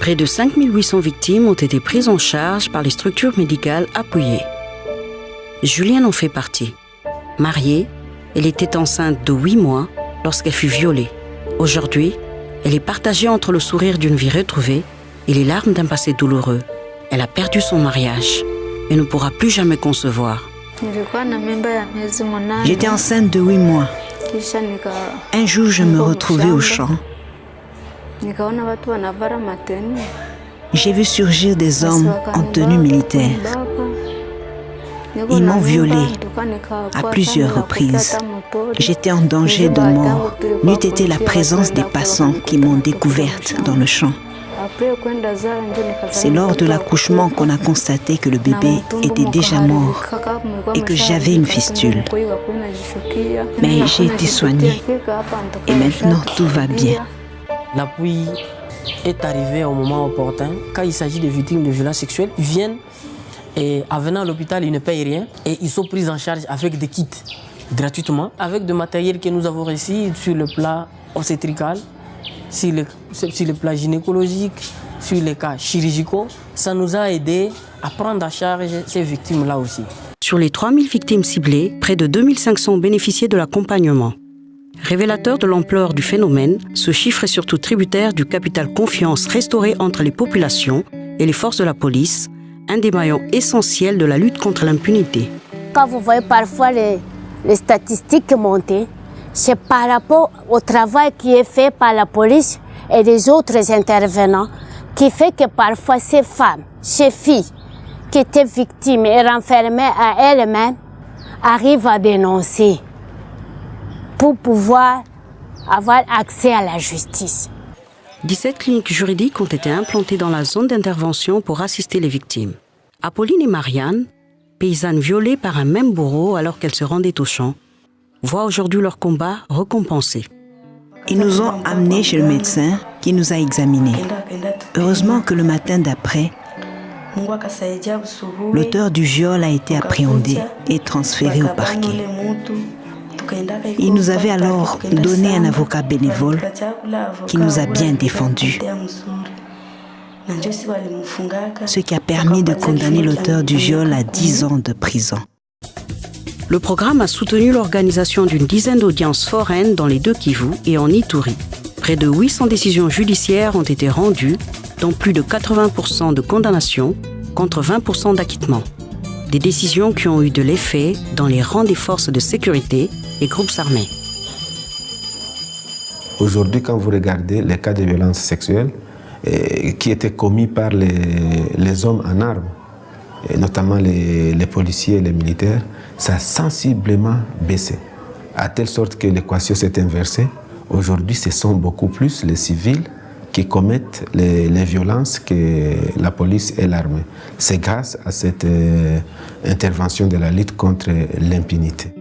Près de 5800 victimes ont été prises en charge par les structures médicales appuyées. Julienne en fait partie. Mariée, elle était enceinte de 8 mois lorsqu'elle fut violée. Aujourd'hui, elle est partagée entre le sourire d'une vie retrouvée et les larmes d'un passé douloureux. Elle a perdu son mariage et ne pourra plus jamais concevoir. J'étais enceinte de 8 mois. Un jour, je me retrouvais au champ. J'ai vu surgir des hommes en tenue militaire. Ils m'ont violée à plusieurs reprises. J'étais en danger de mort. N'eût été la présence des passants qui m'ont découverte dans le champ. C'est lors de l'accouchement qu'on a constaté que le bébé était déjà mort et que j'avais une fistule. Mais j'ai été soignée et maintenant tout va bien. L'appui est arrivé au moment opportun. Quand il s'agit de victimes de violences sexuelles, ils viennent et en venant à l'hôpital, ils ne payent rien et ils sont pris en charge avec des kits gratuitement, avec du matériel que nous avons reçu sur le plan obstétrical, sur le plan gynécologique, sur les cas chirurgicaux. Ça nous a aidé à prendre en charge ces victimes-là aussi. Sur les 3000 victimes ciblées, près de 2500 ont bénéficié de l'accompagnement. Révélateur de l'ampleur du phénomène, ce chiffre est surtout tributaire du capital confiance restauré entre les populations et les forces de la police, un des maillons essentiels de la lutte contre l'impunité. Quand vous voyez parfois les statistiques monter, c'est par rapport au travail qui est fait par la police et les autres intervenants qui fait que parfois ces femmes, ces filles qui étaient victimes et renfermées à elles-mêmes arrivent à dénoncer pour pouvoir avoir accès à la justice. 17 cliniques juridiques ont été implantées dans la zone d'intervention pour assister les victimes. Apolline et Marianne, paysannes violées par un même bourreau alors qu'elles se rendaient au champ, voient aujourd'hui leur combat récompensé. Ils nous ont amenés chez le médecin qui nous a examinés. Heureusement que le matin d'après, l'auteur du viol a été appréhendé et transféré au parquet. Il nous avait alors donné un avocat bénévole qui nous a bien défendus. Ce qui a permis de condamner l'auteur du viol à 10 ans de prison. Le programme a soutenu l'organisation d'une dizaine d'audiences foraines dans les deux Kivu et en Ituri. Près de 800 décisions judiciaires ont été rendues, dont plus de 80% de condamnations contre 20% d'acquittement. Des décisions qui ont eu de l'effet dans les rangs des forces de sécurité et groupes armés. Aujourd'hui, quand vous regardez les cas de violences sexuelles qui étaient commis par les hommes en armes, et notamment les policiers et les militaires, ça a sensiblement baissé, à telle sorte que l'équation s'est inversée. Aujourd'hui, ce sont beaucoup plus les civils qui commettent les violences que la police et l'armée. C'est grâce à cette intervention de la lutte contre l'impunité.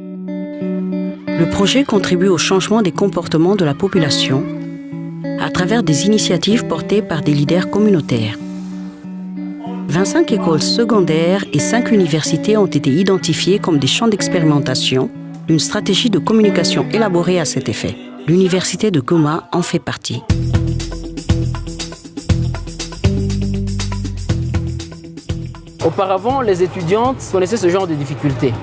Le projet contribue au changement des comportements de la population à travers des initiatives portées par des leaders communautaires. 25 écoles secondaires et 5 universités ont été identifiées comme des champs d'expérimentation d'une stratégie de communication élaborée à cet effet. L'université de Goma en fait partie. Auparavant, les étudiantes connaissaient ce genre de difficultés.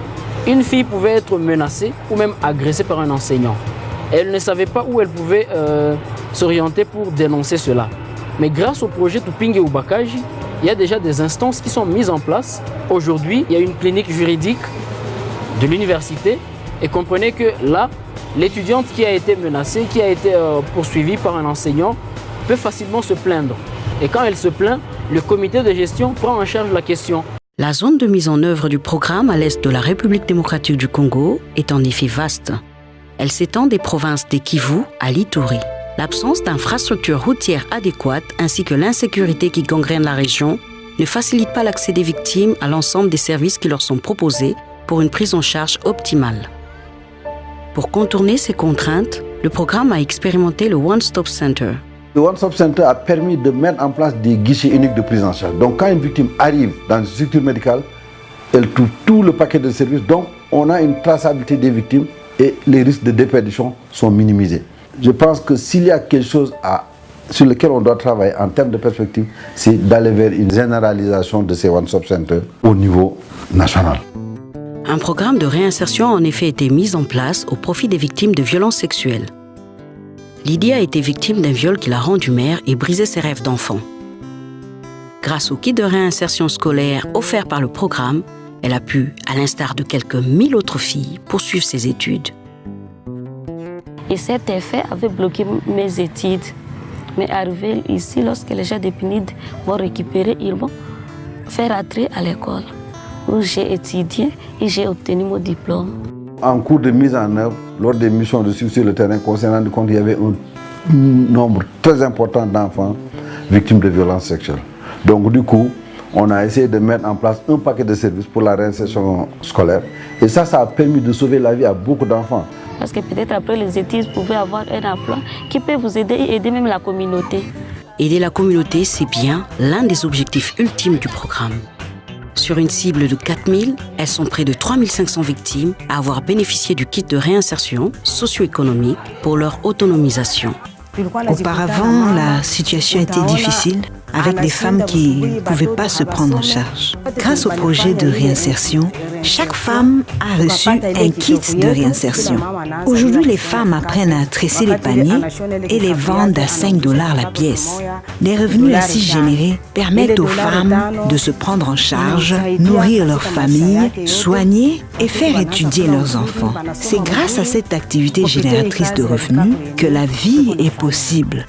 Une fille pouvait être menacée ou même agressée par un enseignant. Elle ne savait pas où elle pouvait s'orienter pour dénoncer cela. Mais grâce au projet Tupinge Ubakaji, il y a déjà des instances qui sont mises en place. Aujourd'hui, il y a une clinique juridique de l'université et comprenez que là, l'étudiante qui a été menacée, qui a été poursuivie par un enseignant, peut facilement se plaindre. Et quand elle se plaint, le comité de gestion prend en charge la question. La zone de mise en œuvre du programme à l'est de la République démocratique du Congo est en effet vaste. Elle s'étend des provinces des Kivu à l'Ituri. L'absence d'infrastructures routières adéquates ainsi que l'insécurité qui gangrène la région ne facilitent pas l'accès des victimes à l'ensemble des services qui leur sont proposés pour une prise en charge optimale. Pour contourner ces contraintes, le programme a expérimenté le One Stop Center. Le One Stop Center a permis de mettre en place des guichets uniques de prise en charge. Donc quand une victime arrive dans une structure médicale, elle trouve tout le paquet de services. Donc on a une traçabilité des victimes et les risques de déperdition sont minimisés. Je pense que s'il y a quelque chose à sur lequel on doit travailler en termes de perspective, c'est d'aller vers une généralisation de ces one-stop centers au niveau national. Un programme de réinsertion a en effet été mis en place au profit des victimes de violences sexuelles. Lydie a été victime d'un viol qui l'a rendue mère et brisé ses rêves d'enfant. Grâce au kit de réinsertion scolaire offert par le programme, elle a pu, à l'instar de quelques 1000 autres filles, poursuivre ses études. Et cet effet avait bloqué mes études. Mais arrivé ici, lorsque les gens de PNUD m'ont récupéré, ils m'ont fait rentrer à l'école où j'ai étudié et j'ai obtenu mon diplôme. En cours de mise en œuvre, lors des missions de suivi sur le terrain, on s'est rendu compte qu'il y avait un nombre très important d'enfants victimes de violences sexuelles. Donc du coup, on a essayé de mettre en place un paquet de services pour la réinsertion scolaire. Et ça a permis de sauver la vie à beaucoup d'enfants. Parce que peut-être après les études, vous pouvez avoir un emploi qui peut vous aider et aider même la communauté. Aider la communauté, c'est bien l'un des objectifs ultimes du programme. Sur une cible de 4000, elles sont près de 3500 victimes à avoir bénéficié du kit de réinsertion socio-économique pour leur autonomisation. Auparavant, la situation était difficile avec des femmes qui ne pouvaient pas se prendre en charge. Grâce au projet de réinsertion, chaque femme a reçu un kit de réinsertion. Aujourd'hui, les femmes apprennent à tresser les paniers et les vendent à $5 la pièce. Les revenus ainsi générés permettent aux femmes de se prendre en charge, nourrir leur famille, soigner et faire étudier leurs enfants. C'est grâce à cette activité génératrice de revenus que la vie est possible.